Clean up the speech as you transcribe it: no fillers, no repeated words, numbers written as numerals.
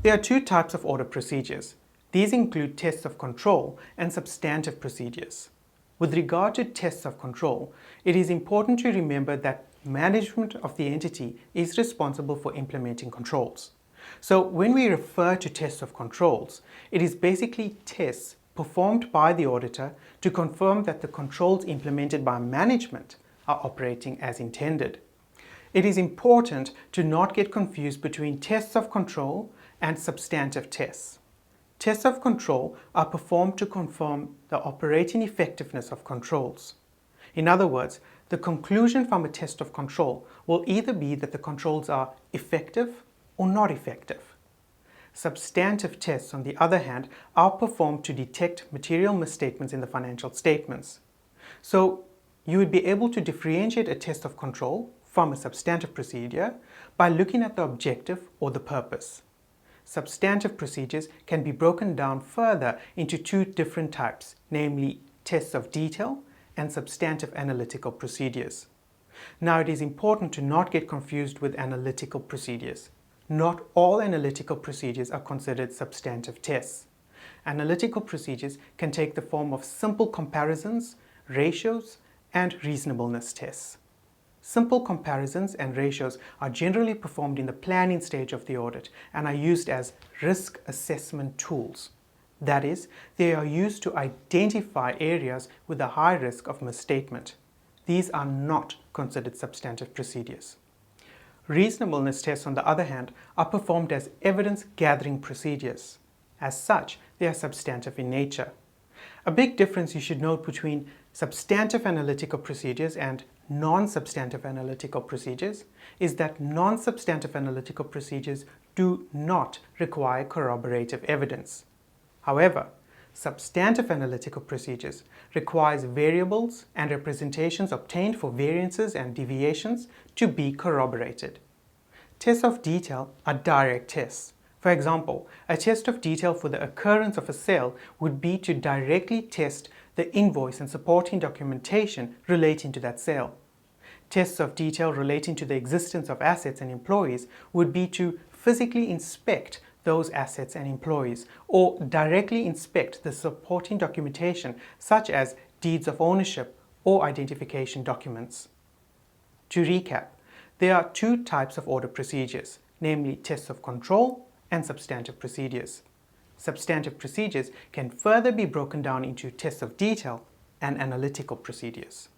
There are two types of audit procedures. These include tests of control and substantive procedures. With regard to tests of control, it is important to remember that management of the entity is responsible for implementing controls. So when we refer to tests of controls, it is basically tests performed by the auditor to confirm that the controls implemented by management are operating as intended. It is important to not get confused between tests of control and substantive tests. Tests of control are performed to confirm the operating effectiveness of controls. In other words, the conclusion from a test of control will either be that the controls are effective or not effective. Substantive tests, on the other hand, are performed to detect material misstatements in the financial statements. So, you would be able to differentiate a test of control from a substantive procedure by looking at the objective or the purpose. Substantive procedures can be broken down further into two different types, namely tests of detail and substantive analytical procedures. Now, it is important to not get confused with analytical procedures. Not all analytical procedures are considered substantive tests. Analytical procedures can take the form of simple comparisons, ratios, and reasonableness tests. Simple comparisons and ratios are generally performed in the planning stage of the audit and are used as risk assessment tools. That is, they are used to identify areas with a high risk of misstatement. These are not considered substantive procedures. Reasonableness tests, on the other hand, are performed as evidence-gathering procedures. As such, they are substantive in nature. A big difference you should note between substantive analytical procedures and non-substantive analytical procedures is that non-substantive analytical procedures do not require corroborative evidence. However, substantive analytical procedures requires variables and representations obtained for variances and deviations to be corroborated. Tests of detail are direct tests. For example, a test of detail for the occurrence of a sale would be to directly test the invoice and supporting documentation relating to that sale. Tests of detail relating to the existence of assets and employees would be to physically inspect those assets and employees or directly inspect the supporting documentation such as deeds of ownership or identification documents. To recap, there are two types of audit procedures, namely tests of control and substantive procedures. Substantive procedures can further be broken down into tests of detail and analytical procedures.